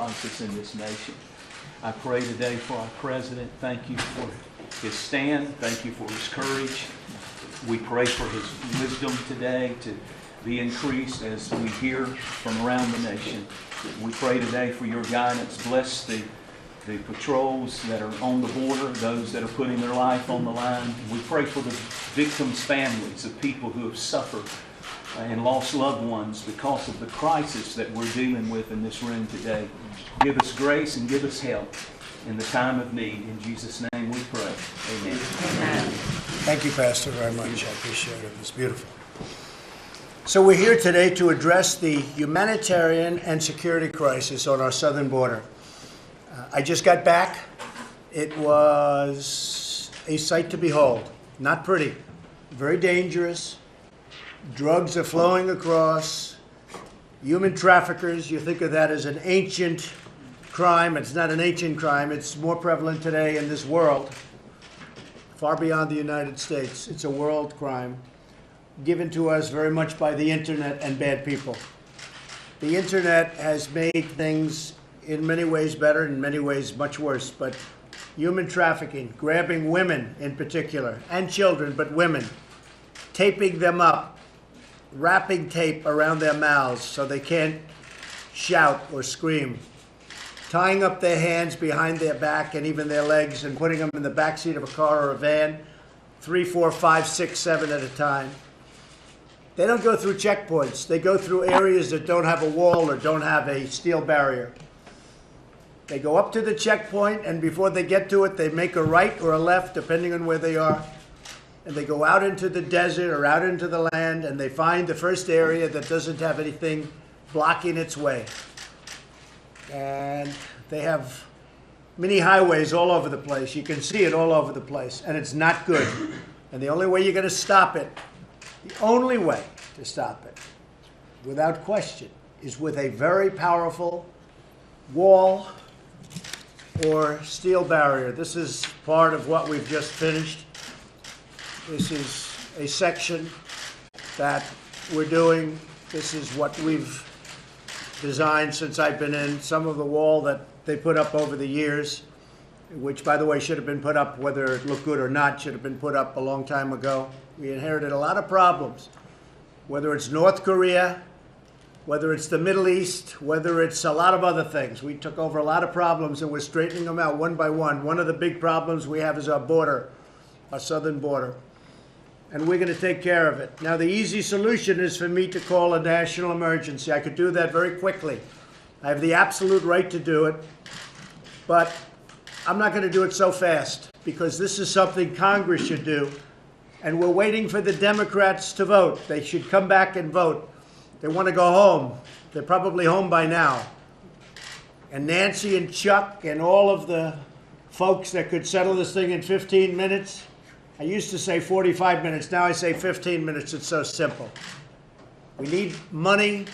crisis in this nation. I pray today for our president. Thank you for his stand. Thank you for his courage. We pray for his wisdom today to be increased as we hear from around the nation. We pray today for your guidance. Bless the patrols that are on the border, those that are putting their life on the line. We pray for the victims' families of people who have suffered and lost loved ones because of the crisis that we're dealing with in this room today. Give us grace and give us help in the time of need. In Jesus' name we pray. Amen. Amen. Thank you, Pastor, very much. I appreciate it. It's beautiful. So we're here today to address the humanitarian and security crisis on our southern border. I just got back. It was a sight to behold. Not pretty. Very dangerous. Drugs are flowing across. Human traffickers, you think of that as an ancient crime. It's not an ancient crime. It's more prevalent today in this world, far beyond the United States. It's a world crime given to us very much by the internet and bad people. The internet has made things in many ways better, in many ways much worse, but human trafficking, grabbing women in particular, and children, but women, taping them up, wrapping tape around their mouths so they can't shout or scream, tying up their hands behind their back and even their legs and putting them in the backseat of a car or a van, 3, 4, 5, 6, 7 at a time. They don't go through checkpoints. They go through areas that don't have a wall or don't have a steel barrier. They go up to the checkpoint, and before they get to it, they make a right or a left, depending on where they are. And they go out into the desert or out into the land, and they find the first area that doesn't have anything blocking its way. And they have mini highways all over the place. You can see it all over the place, and it's not good. And the only way you're going to stop it, the only way to stop it, without question, is with a very powerful wall or steel barrier. This is part of what we've just finished. This is a section that we're doing. This is what we've designed since I've been in. Some of the wall that they put up over the years, which, by the way, should have been put up, whether it looked good or not, should have been put up a long time ago. We inherited a lot of problems, whether it's North Korea, whether it's the Middle East, whether it's a lot of other things. We took over a lot of problems, and we're straightening them out one by one. One of the big problems we have is our border, our southern border. And we're going to take care of it. Now, the easy solution is for me to call a national emergency. I could do that very quickly. I have the absolute right to do it. But I'm not going to do it so fast, because this is something Congress should do. And we're waiting for the Democrats to vote. They should come back and vote. They want to go home. They're probably home by now. And Nancy and Chuck and all of the folks that could settle this thing in 15 minutes, I used to say 45 minutes. Now I say 15 minutes. It's so simple. We need money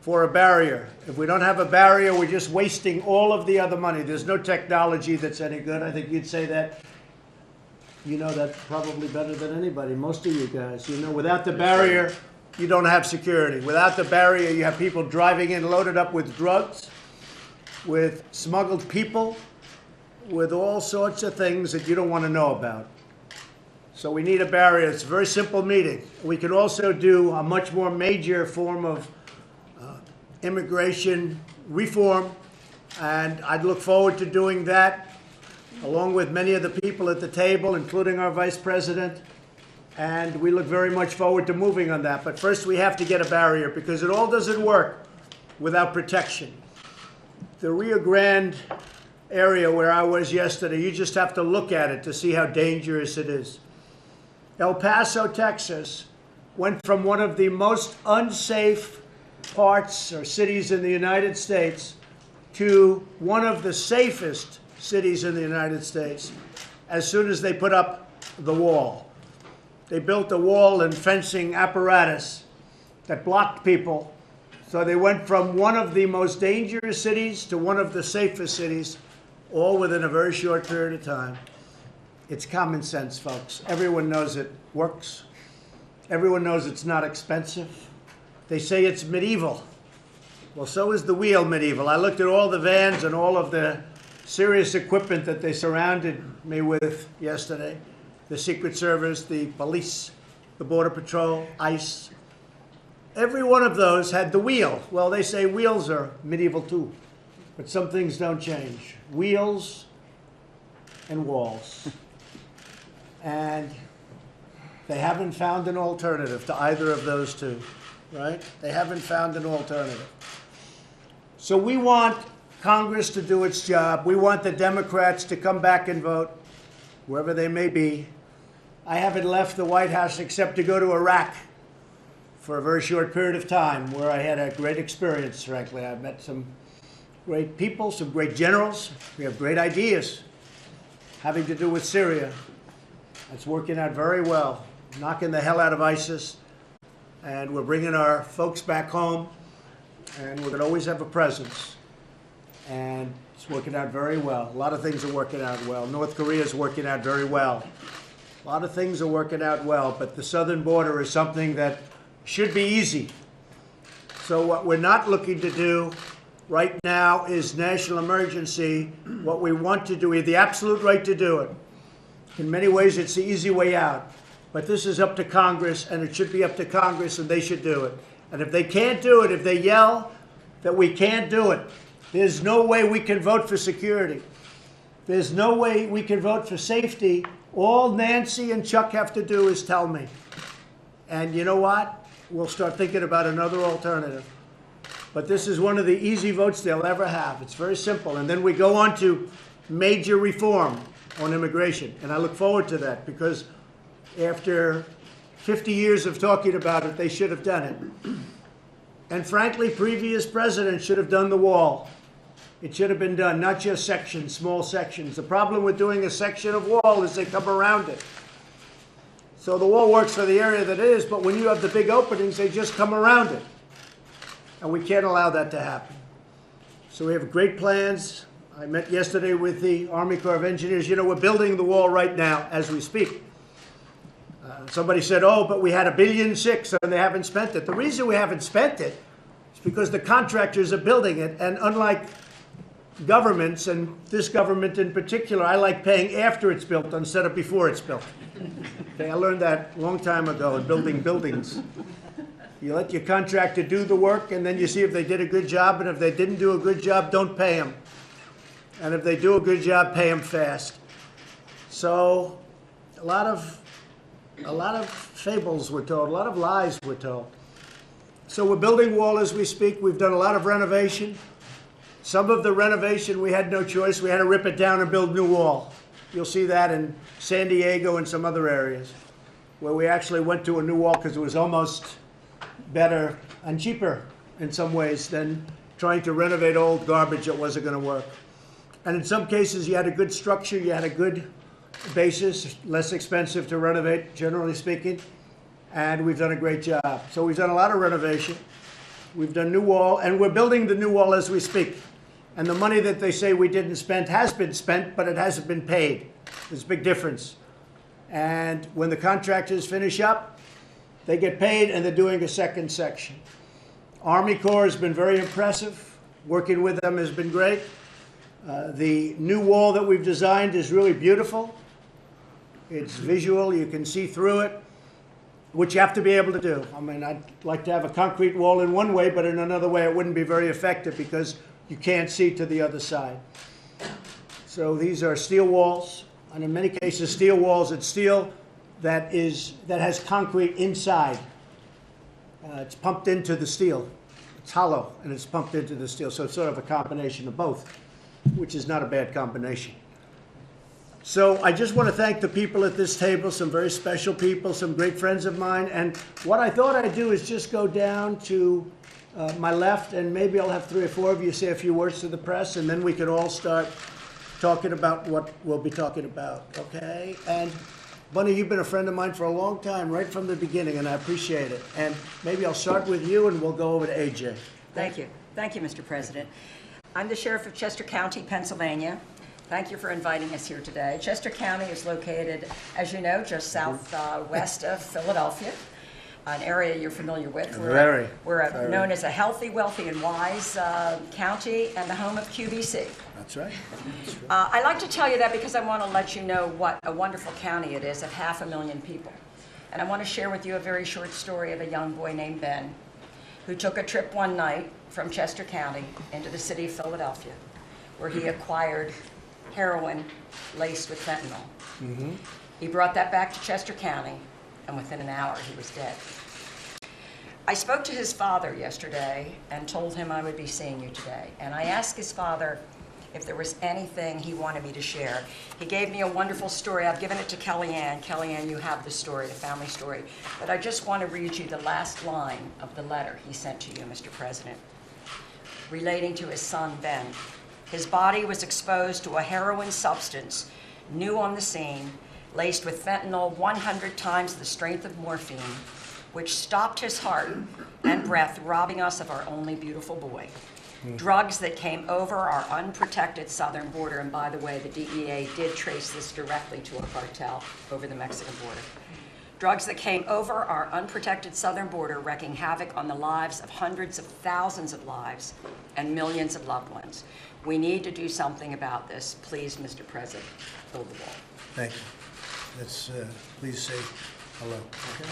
for a barrier. If we don't have a barrier, we're just wasting all of the other money. There's no technology that's any good. I think you'd say that. You know that probably better than anybody, most of you guys. You know, without the barrier, you don't have security. Without the barrier, you have people driving in loaded up with drugs, with smuggled people, with all sorts of things that you don't want to know about. So we need a barrier. It's a very simple meeting. We could also do a much more major form of immigration reform, and I'd look forward to doing that along with many of the people at the table, including our vice president. And we look very much forward to moving on that. But first we have to get a barrier, because it all doesn't work without protection. The Rio Grande area where I was yesterday, you just have to look at it to see how dangerous it is. El Paso, Texas, went from one of the most unsafe parts or cities in the United States to one of the safest cities in the United States as soon as they put up the wall. They built a wall and fencing apparatus that blocked people. So they went from one of the most dangerous cities to one of the safest cities, all within a very short period of time. It's common sense, folks. Everyone knows it works. Everyone knows it's not expensive. They say it's medieval. Well, so is the wheel medieval. I looked at all the vans and all of the serious equipment that they surrounded me with yesterday. The Secret Service, the police, the Border Patrol, ICE. Every one of those had the wheel. Well, they say wheels are medieval too, but some things don't change. Wheels and walls. And they haven't found an alternative to either of those two, right? They haven't found an alternative. So we want Congress to do its job. We want the Democrats to come back and vote, wherever they may be. I haven't left the White House except to go to Iraq for a very short period of time, where I had a great experience, frankly. I met some great people, some great generals. We have great ideas having to do with Syria. It's working out very well, knocking the hell out of ISIS. And we're bringing our folks back home, and we're going to always have a presence. And it's working out very well. A lot of things are working out well. North Korea is working out very well. A lot of things are working out well, but the southern border is something that should be easy. So what we're not looking to do right now is national emergency. What we want to do, we have the absolute right to do it. In many ways, it's the easy way out. But this is up to Congress, and it should be up to Congress, and they should do it. And if they can't do it, if they yell that we can't do it, there's no way we can vote for security. There's no way we can vote for safety. All Nancy and Chuck have to do is tell me. And you know what? We'll start thinking about another alternative. But this is one of the easy votes they'll ever have. It's very simple. And then we go on to major reform on immigration. And I look forward to that, because after 50 years of talking about it, they should have done it. And frankly, previous presidents should have done the wall. It should have been done, not just sections, small sections. The problem with doing a section of wall is they come around it. So the wall works for the area that it is, but when you have the big openings, they just come around it. And we can't allow that to happen. So we have great plans. I met yesterday with the Army Corps of Engineers. You know, we're building the wall right now as we speak. Somebody said, oh, but we had $1.6 billion and they haven't spent it. The reason we haven't spent it is because the contractors are building it. And unlike governments, and this government in particular, I like paying after it's built instead of before it's built. Okay, I learned that a long time ago in building buildings. You let your contractor do the work, and then you see if they did a good job, and if they didn't do a good job, don't pay them. And if they do a good job, pay them fast. So a lot of fables were told, a lot of lies were told. So we're building wall as we speak. We've done a lot of renovation. Some of the renovation, we had no choice. We had to rip it down and build new wall. You'll see that in San Diego and some other areas, where we actually went to a new wall because it was almost better and cheaper in some ways than trying to renovate old garbage that wasn't going to work. And in some cases, you had a good structure, you had a good basis, less expensive to renovate, generally speaking, and we've done a great job. So we've done a lot of renovation. We've done new wall, and we're building the new wall as we speak. And the money that they say we didn't spend has been spent, but it hasn't been paid. There's a big difference. And when the contractors finish up, they get paid, and they're doing a second section. Army Corps has been very impressive. Working with them has been great. The new wall that we've designed is really beautiful. It's visual. You can see through it, which you have to be able to do. I mean, I'd like to have a concrete wall in one way, but in another way it wouldn't be very effective because you can't see to the other side. So these are steel walls, and in many cases steel walls, it's steel that has concrete inside. It's pumped into the steel. It's hollow, and it's pumped into the steel, so it's sort of a combination of both, which is not a bad combination. So I just want to thank the people at this table, some very special people, some great friends of mine. And what I thought I'd do is just go down to my left, and maybe I'll have 3 or 4 of you say a few words to the press, and then we can all start talking about what we'll be talking about, okay? And Bunny, you've been a friend of mine for a long time, right from the beginning, and I appreciate it. And maybe I'll start with you, and we'll go over to AJ. Thank you. Thank you, Mr. President. I'm the Sheriff of Chester County, Pennsylvania. Thank you for inviting us here today. Chester County is located, as you know, just southwest of Philadelphia. an area you're familiar with. Very. We're known as a healthy, wealthy, and wise county and the home of QVC. That's right. I like to tell you that because I want to let you know what a wonderful county it is of 500,000 people. And I want to share with you a very short story of a young boy named Ben who took a trip one night from Chester County into the city of Philadelphia, where he acquired heroin laced with fentanyl. Mm-hmm. He brought that back to Chester County, and within an hour he was dead. I spoke to his father yesterday and told him I would be seeing you today. And I asked his father if there was anything he wanted me to share. He gave me a wonderful story. I've given it to Kellyanne. Kellyanne, you have the story, the family story. But I just want to read you the last line of the letter he sent to you, Mr. President, relating to his son, Ben. His body was exposed to a heroin substance, new on the scene, laced with fentanyl 100 times the strength of morphine, which stopped his heart and breath, robbing us of our only beautiful boy. Drugs that came over our unprotected southern border, and by the way, the DEA did trace this directly to a cartel over the Mexican border. Drugs that came over our unprotected southern border, wreaking havoc on the lives of hundreds of thousands of lives and millions of loved ones. We need to do something about this. Please, Mr. President, build the wall. Thank you. Let's please say hello. Okay.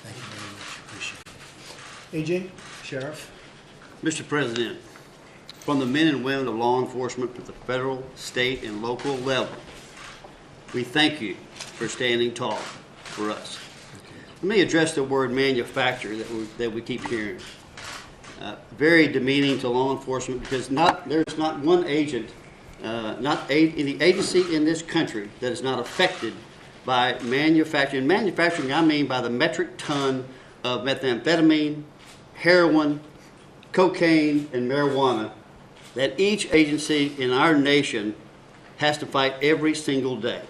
Thank you very much. Appreciate it. AJ, Sheriff. Mr. President, from the men and women of law enforcement at the federal, state, and local level, we thank you for standing tall for us. Let me address the word manufacturer that we keep hearing. Very demeaning to law enforcement because there's not one agent, not any agency in this country that is not affected by manufacturing. Manufacturing, I mean by the metric ton of methamphetamine, heroin, cocaine, and marijuana that each agency in our nation has to fight every single day.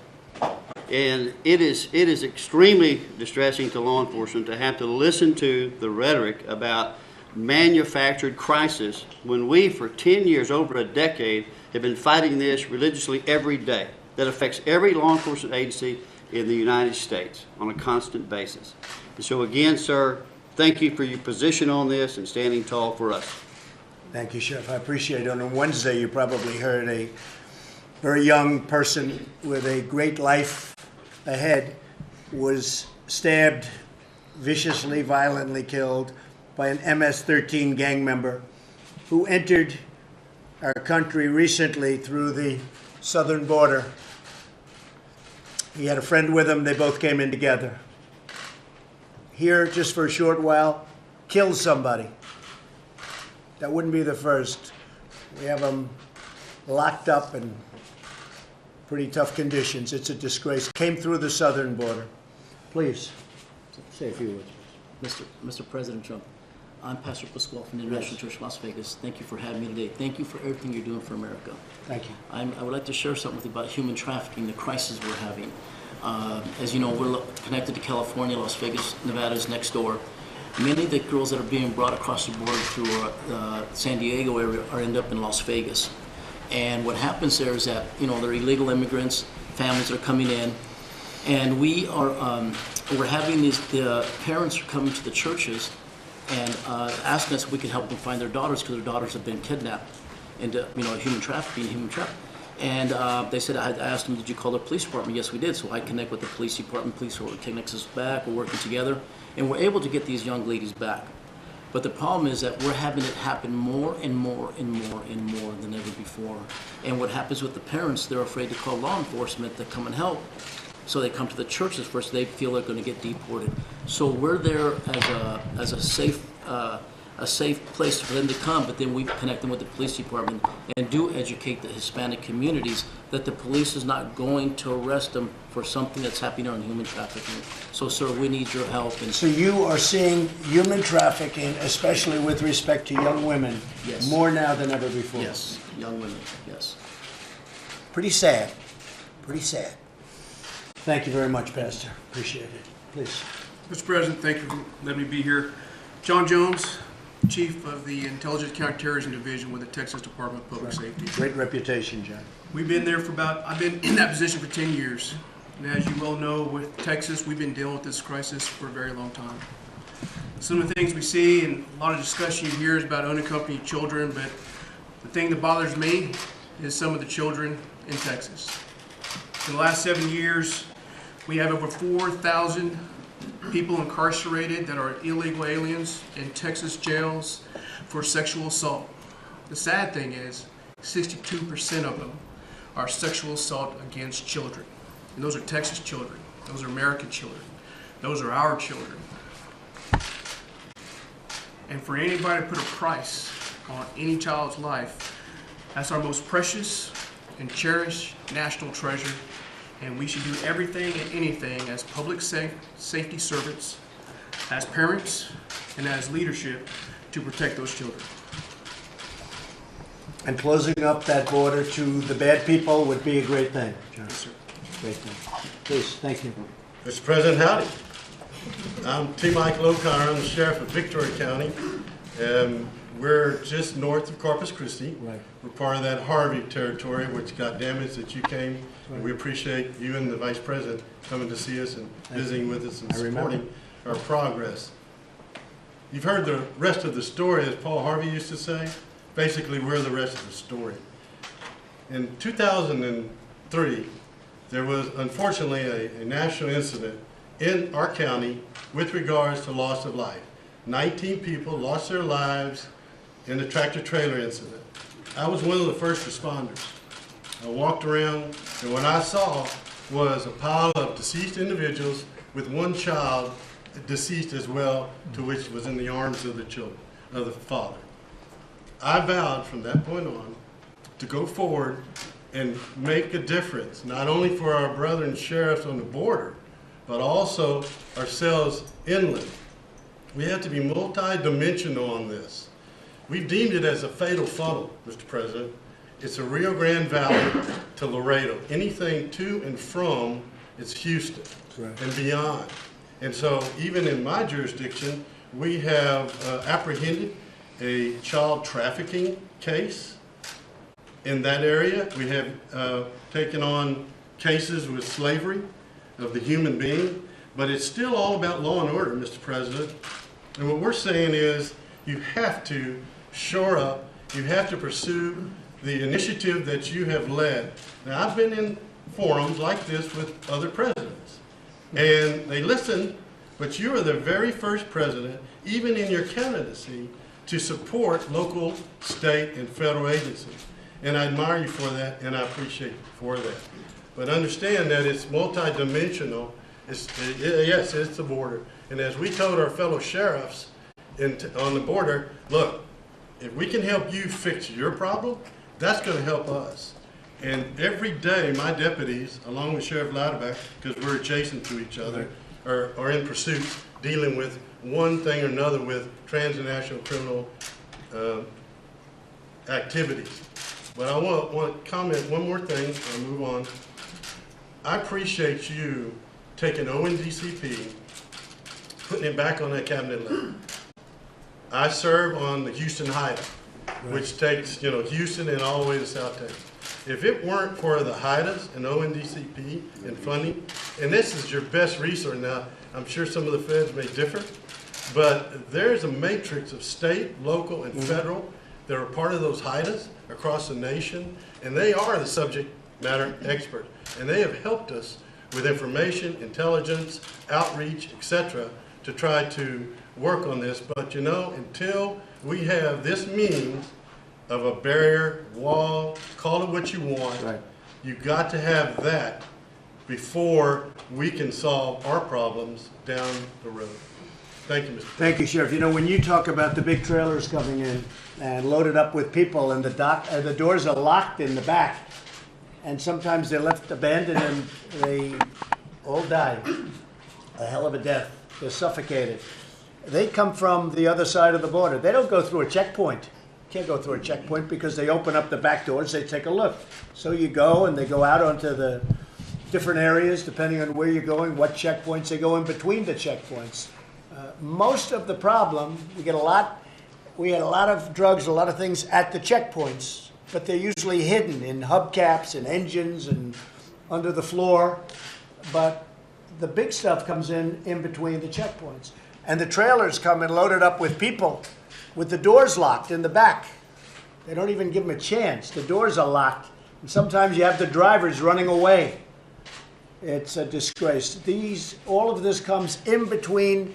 And it is extremely distressing to law enforcement to have to listen to the rhetoric about manufactured crisis when we, for 10 years, over a decade, have been fighting this religiously every day. That affects every law enforcement agency in the United States on a constant basis. And so again, sir, thank you for your position on this and standing tall for us. Thank you, Sheriff. I appreciate it. On Wednesday, you probably heard a very young person with a great life ahead was stabbed, viciously, violently killed by an MS-13 gang member who entered our country recently through the southern border. He had a friend with him. They both came in together. Here, just for a short while, killed somebody. That wouldn't be the first. We have them locked up in pretty tough conditions. It's a disgrace. Came through the southern border. Please, say a few words. Mr. President Trump, I'm Pastor Pasquale from the International Church Las Vegas. Thank you for having me today. Thank you for everything you're doing for America. Thank you. I would like to share something with you about human trafficking, the crisis we're having. As you know, we're connected to California. Las Vegas, Nevada is next door. Many of the girls that are being brought across the border through San Diego area end up in Las Vegas. And what happens there is that, you know, they're illegal immigrants, families are coming in, and we're having the parents are coming to the churches and asking us if we can help them find their daughters because their daughters have been kidnapped into, you know, human trafficking. And they said, I asked them, did you call the police department? Yes, we did. So I connect with the police department. Police are taking us back. We're working together. And we're able to get these young ladies back. But the problem is that we're having it happen more and more and more and more than ever before. And what happens with the parents, they're afraid to call law enforcement to come and help. So they come to the churches first. They feel they're going to get deported. So we're there as a safe place for them to come, but then we connect them with the police department and do educate the Hispanic communities that the police is not going to arrest them for something that's happening on human trafficking. So, sir, we need your help. And So you are seeing human trafficking, especially with respect to young women, Yes. more now than ever before. yes, young women, yes. Pretty sad. Pretty sad. Thank you very much, Pastor. Appreciate it. Please. Mr. President, thank you for letting me be here. John Jones, Chief of the Intelligence Counterterrorism Division with the Texas Department of Public Safety. Great reputation, John. We've been there for I've been in that position for 10 years. And as you well know, with Texas, we've been dealing with this crisis for a very long time. Some of the things we see and a lot of discussion you hear is about unaccompanied children, but the thing that bothers me is some of the children in Texas. In the last 7 years, we have over 4,000 people incarcerated that are illegal aliens in Texas jails for sexual assault. The sad thing is 62% of them are sexual assault against children. And those are Texas children. Those are American children. Those are our children. And for anybody to put a price on any child's life, that's our most precious and cherished national treasure. And we should do everything and anything as public safety servants, as parents, and as leadership to protect those children. And closing up that border to the bad people would be a great thing, John. Yes, sir. Great thing. Please, thank you. Mr. President, howdy. I'm T. Michael O'Connor. I'm the sheriff of Victoria County. We're just north of Corpus Christi. Right. We're part of that Harvey territory, which got damaged that you came. Right. And we appreciate you and the Vice President coming to see us and visiting with us and I remember. supporting our progress. You've heard the rest of the story, as Paul Harvey used to say. Basically, we're the rest of the story. In 2003, there was unfortunately a national incident in our county with regards to loss of life. 19 people lost their lives in the tractor-trailer incident. I was one of the first responders. I walked around, and what I saw was a pile of deceased individuals with one child deceased as well, to which was in the arms of the children, of the father. I vowed from that point on to go forward and make a difference, not only for our brethren sheriffs on the border, but also ourselves inland. We have to be multi-dimensional on this. We've deemed it as a fatal funnel, Mr. President. It's a Rio Grande Valley to Laredo. Anything to and from, it's Houston and beyond. And so even in my jurisdiction, we have apprehended a child trafficking case in that area. We have taken on cases with slavery of the human being, but it's still all about law and order, Mr. President. And what we're saying is you have to shore up, you have to pursue the initiative that you have led. Now, I've been in forums like this with other presidents, and they listen, but you are the very first president, even in your candidacy, to support local, state, and federal agencies. And I admire you for that, and I appreciate you for that. But understand that it's multidimensional. Yes, it's the border. And as we told our fellow sheriffs on the border, look, if we can help you fix your problem, that's going to help us. And every day, my deputies, along with Sheriff Louderback, because we're adjacent to each other, are in pursuit, dealing with one thing or another with transnational criminal activities. But I want to comment one more thing before I move on. I appreciate you taking ONDCP, putting it back on that cabinet level. I serve on the Houston HIDA, which takes Houston and all the way to South Texas. If it weren't for the HIDAs and ONDCP and funding, and this is your best resource now, I'm sure some of the feds may differ, but there's a matrix of state, local, and federal that are part of those HIDAs across the nation, and they are the subject matter experts, and they have helped us with information, intelligence, outreach, etc., to try to work on this. But until we have this means of a barrier, wall, call it what you want, you've got to have that before we can solve our problems down the road. Thank you, Mr. Thank you, Sheriff. When you talk about the big trailers coming in and loaded up with people, and the doors are locked in the back, and sometimes they're left abandoned and they all die a hell of a death. They're suffocated. They come from the other side of the border. They don't go through a checkpoint. Can't go through a checkpoint because they open up the back doors, they take a look. So you go and they go out onto the different areas depending on where you're going, what checkpoints. They go in between the checkpoints. Most of the problem, we had a lot of drugs, a lot of things at the checkpoints, but they're usually hidden in hubcaps and engines and under the floor. But the big stuff comes in between the checkpoints. and the trailers come and loaded up with people with the doors locked in the back. They don't even give them a chance. The doors are locked. And sometimes you have the drivers running away. It's a disgrace. All of this comes in between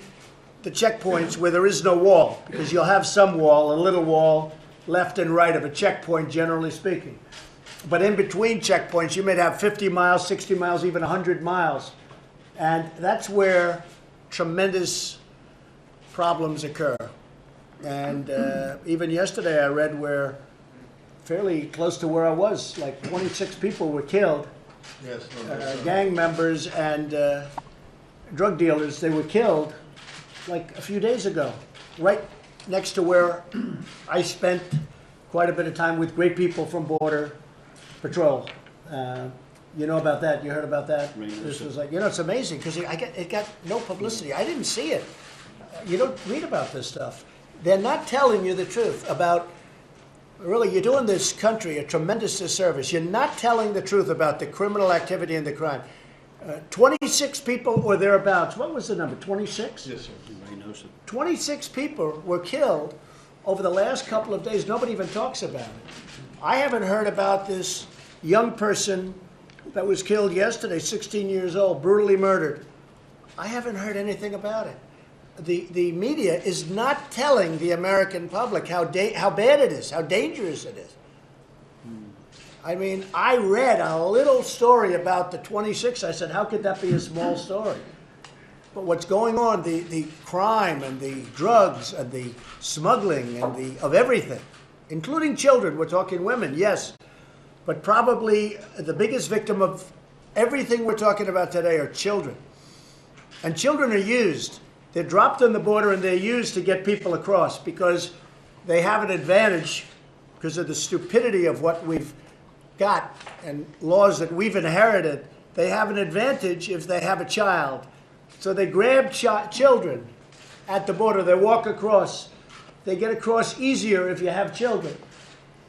the checkpoints where there is no wall, because you'll have some wall, a little wall, left and right of a checkpoint, generally speaking. But in between checkpoints, you may have 50 miles, 60 miles, even 100 miles. And that's where tremendous problems occur. And even yesterday I read where, fairly close to where I was, like 26 people were killed. Yes. Gang members and drug dealers, they were killed like a few days ago, right next to where I spent quite a bit of time with great people from Border Patrol. You know about that? You heard about that? This was like, it's amazing because it got no publicity. I didn't see it. You don't read about this stuff. They're not telling you the truth about, really, you're doing this country a tremendous disservice. You're not telling the truth about the criminal activity and the crime. 26 people or thereabouts. What was the number? 26? Yes, sir. 26 people were killed over the last couple of days. Nobody even talks about it. I haven't heard about this young person that was killed yesterday, 16 years old, brutally murdered. I haven't heard anything about it. The media is not telling the American public how bad it is, how dangerous it is. I mean, I read a little story about the 26. I said, how could that be a small story? But what's going on, the crime and the drugs and the smuggling and of everything, including children, we're talking women, yes. But probably the biggest victim of everything we're talking about today are children. And children are used. They're dropped on the border and they're used to get people across because they have an advantage because of the stupidity of what we've got and laws that we've inherited. They have an advantage if they have a child. So they grab children at the border. They walk across. They get across easier if you have children.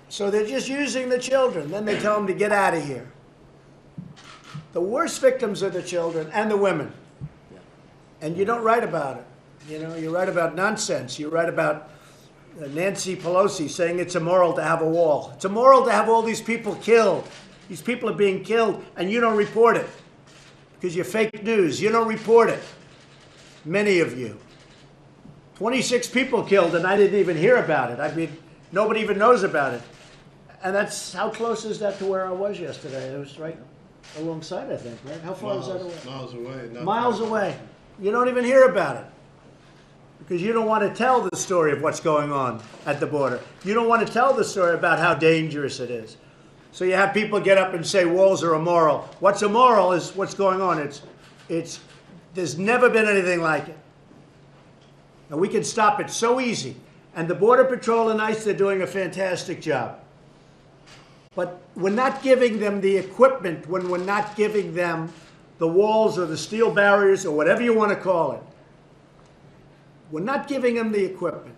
So they're just using the children. Then they tell them to get out of here. The worst victims are the children and the women. And you don't write about it. You write about nonsense. You write about Nancy Pelosi saying it's immoral to have a wall. It's immoral to have all these people killed. These people are being killed, and you don't report it because you're fake news. You don't report it. Many of you. 26 people killed, and I didn't even hear about it. I mean, nobody even knows about it. And that's, how close is that to where I was yesterday? It was right alongside, I think, right? How far is that away? Miles away. Miles away. You don't even hear about it because you don't want to tell the story of what's going on at the border. You don't want to tell the story about how dangerous it is. So you have people get up and say walls are immoral. What's immoral is what's going on. There's never been anything like it. And we can stop it so easy. And the Border Patrol and ICE, they're doing a fantastic job. But we're not giving them the equipment when we're not giving them the walls or the steel barriers or whatever you want to call it. We're not giving them the equipment.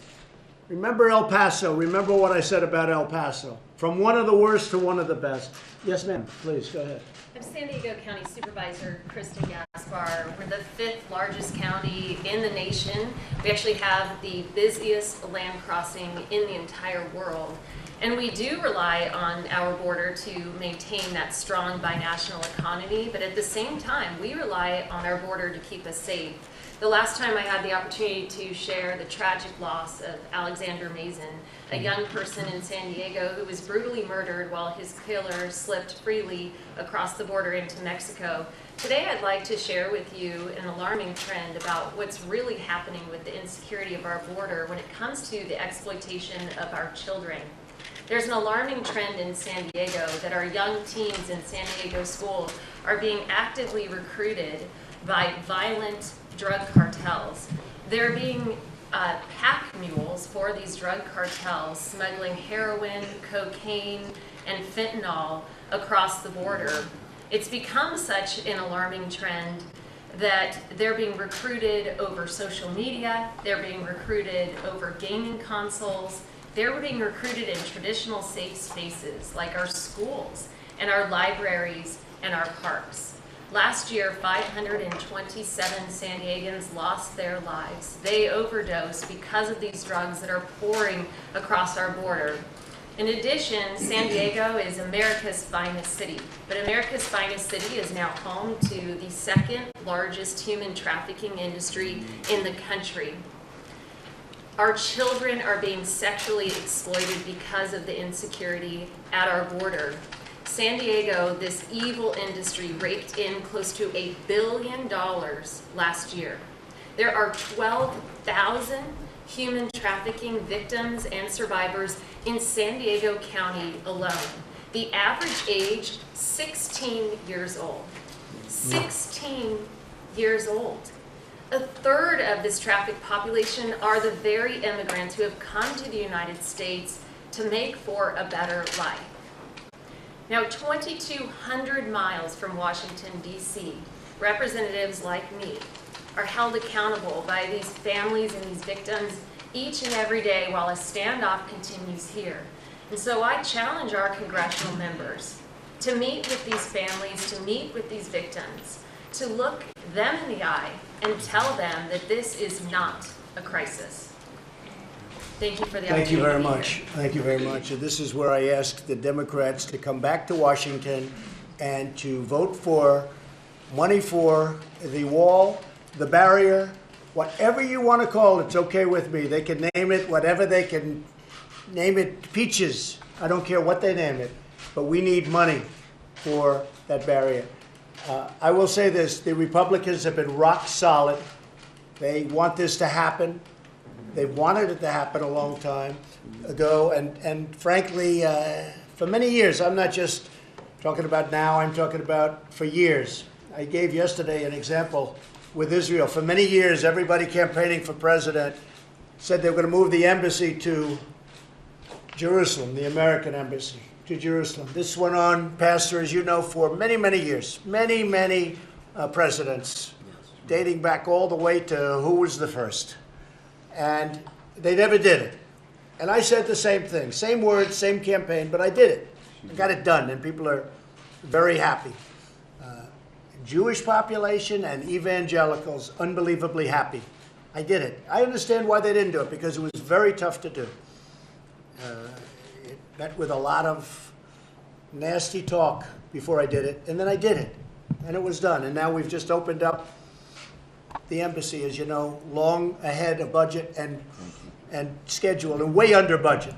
Remember El Paso. Remember what I said about El Paso. From one of the worst to one of the best. Yes, ma'am. Please, go ahead. I'm San Diego County Supervisor Kristen Gaspar. We're the 5th largest county in the nation. We actually have the busiest land crossing in the entire world. And we do rely on our border to maintain that strong binational economy, but at the same time, we rely on our border to keep us safe. The last time I had the opportunity to share the tragic loss of Alexander Mason, a young person in San Diego who was brutally murdered while his killer slipped freely across the border into Mexico. Today I'd like to share with you an alarming trend about what's really happening with the insecurity of our border when it comes to the exploitation of our children. There's an alarming trend in San Diego that our young teens in San Diego schools are being actively recruited by violent drug cartels. They're being pack mules for these drug cartels, smuggling heroin, cocaine, and fentanyl across the border. It's become such an alarming trend that they're being recruited over social media, they're being recruited over gaming consoles, they're being recruited in traditional safe spaces like our schools and our libraries and our parks. Last year, 527 San Diegans lost their lives. They overdosed because of these drugs that are pouring across our border. In addition, San Diego is America's finest city, but America's finest city is now home to the second largest human trafficking industry in the country. Our children are being sexually exploited because of the insecurity at our border. San Diego, this evil industry, raked in close to $1 billion last year. There are 12,000 human trafficking victims and survivors in San Diego County alone. The average age, 16 years old. 16 years old. A third of this trafficked population are the very immigrants who have come to the United States to make for a better life. Now, 2,200 miles from Washington, D.C., representatives like me are held accountable by these families and these victims each and every day while a standoff continues here. And so I challenge our congressional members to meet with these families, to meet with these victims, to look them in the eye and tell them that this is not a crisis. Thank you for the opportunity. Thank you very to be much. here. Thank you very much. And this is where I ask the Democrats to come back to Washington and to vote for money for the wall, the barrier, whatever you want to call it, it's okay with me. They can name it whatever they can name it, peaches. I don't care what they name it, but we need money for that barrier. I will say this, the Republicans have been rock solid. They want this to happen. They've wanted it to happen a long time ago, and frankly, for many years, I'm not just talking about now, I'm talking about for years. I gave yesterday an example with Israel. For many years, everybody campaigning for president said they were going to move the embassy to Jerusalem, the American embassy to Jerusalem. This went on, Pastor, as you know, for many, many years, many presidents, dating back all the way to who was the first. And they never did it. And I said the same thing, same words, same campaign, but I did it. I got it done, and people are very happy. Jewish population and evangelicals, unbelievably happy. I did it. I understand why they didn't do it, because it was very tough to do. It met with a lot of nasty talk before I did it, and then I did it, and it was done. And now we've just opened up the embassy, as you know, long ahead of budget and schedule, and way under budget.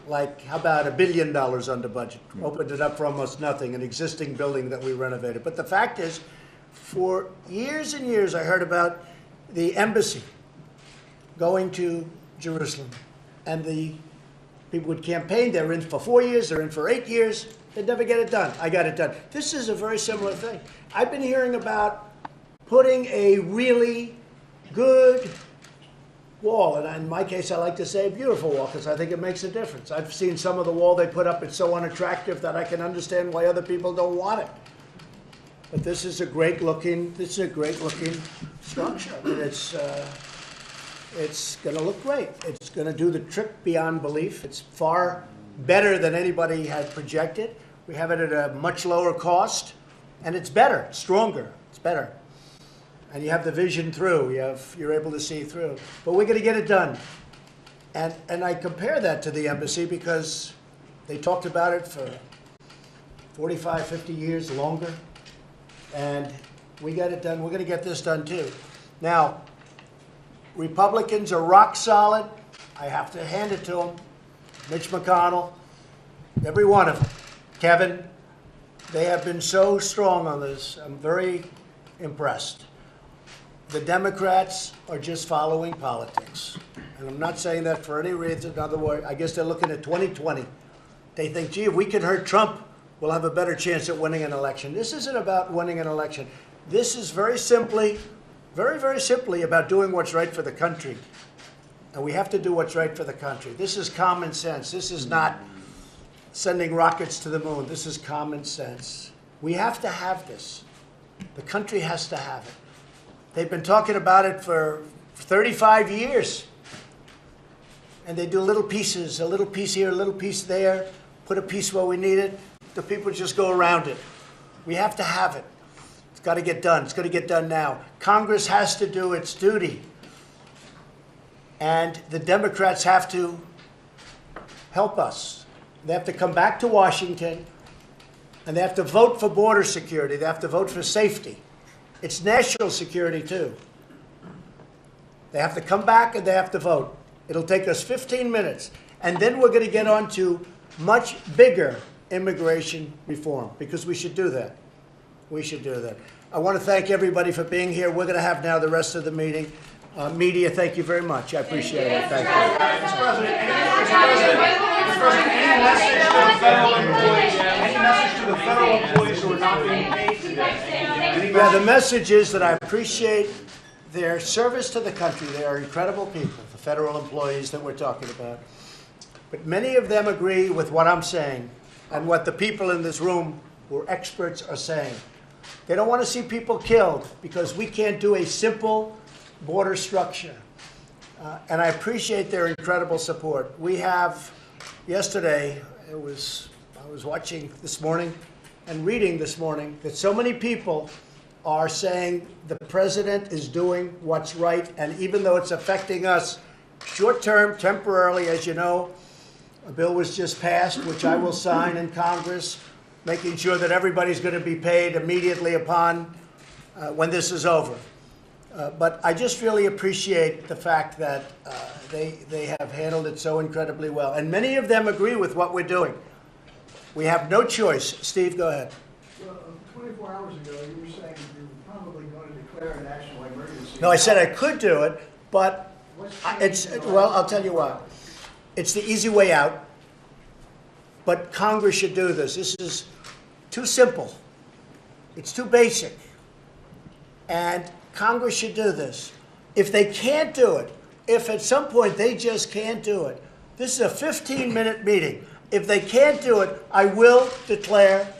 Like, how about $1 billion under budget? Opened it up for almost nothing, an existing building that we renovated. But the fact is, for years and years, I heard about the embassy going to Jerusalem. And the people would campaign, they're in for 4 years, they're in for 8 years, they'd never get it done. I got it done. This is a very similar thing. I've been hearing about putting a really good wall, and in my case, I like to say a beautiful wall, because I think it makes a difference. I've seen some of the wall they put up, it's so unattractive that I can understand why other people don't want it. But this is a great looking structure. I mean, it's going to look great. It's going to do the trick beyond belief. It's far better than anybody had projected. We have it at a much lower cost, and it's better, stronger. It's better. And you have the vision through. You're able to see through. But we're going to get it done. And I compare that to the embassy because they talked about it for 45, 50 years, longer. And we got it done. We're going to get this done too. Now, Republicans are rock solid. I have to hand it to them. Mitch McConnell, every one of them. Kevin, they have been so strong on this. I'm very impressed. The Democrats are just following politics. And I'm not saying that for any reason. In other words, I guess they're looking at 2020. They think, gee, if we can hurt Trump, we'll have a better chance at winning an election. This isn't about winning an election. This is very simply, very simply about doing what's right for the country. And we have to do what's right for the country. This is common sense. This is not sending rockets to the moon. This is common sense. We have to have this. The country has to have it. They've been talking about it for 35 years. And they do little pieces, a little piece here, a little piece there, put a piece where we need it. The people just go around it. We have to have it. It's got to get done. It's going to get done now. Congress has to do its duty. And the Democrats have to help us. They have to come back to Washington, and they have to vote for border security. They have to vote for safety. It's national security, too. They have to come back and they have to vote. It'll take us 15 minutes. And then we're going to get on to much bigger immigration reform, because we should do that. We should do that. I want to thank everybody for being here. We're going to have now the rest of the meeting. Media, thank you very much. I appreciate it. Thank you. Mr. President, any message to the federal employees who are not being paid today? Yeah, the message is that I appreciate their service to the country. They are incredible people, the federal employees that we're talking about. But many of them agree with what I'm saying and what the people in this room who are experts are saying. They don't want to see people killed because we can't do a simple border structure. And I appreciate their incredible support. We have, yesterday, I was watching this morning and reading this morning that so many people are saying the president is doing what's right, and even though it's affecting us short-term, temporarily, as you know, a bill was just passed, which I will sign in Congress, making sure that everybody's going to be paid immediately upon when this is over. But I just really appreciate the fact that they have handled it so incredibly well. And many of them agree with what we're doing. We have no choice. Steve, go ahead. Well, 24 hours ago, you were saying you were probably going to declare a national emergency. No, I said I could do it, but well, I'll tell you what. It's the easy way out. But Congress should do this. This is too simple. It's too basic. And Congress should do this. If they can't do it, if at some point they just can't do it, this is a 15-minute meeting. If they can't do it, I will declare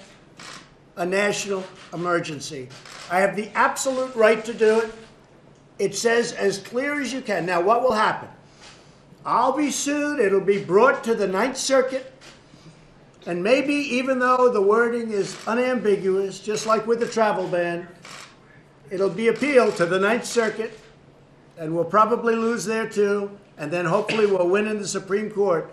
a national emergency. I have the absolute right to do it. It says as clear as you can. Now, what will happen? I'll be sued. It'll be brought to the Ninth Circuit. And maybe, even though the wording is unambiguous, just like with the travel ban, it'll be appealed to the Ninth Circuit, and we'll probably lose there too, and then hopefully we'll win in the Supreme Court.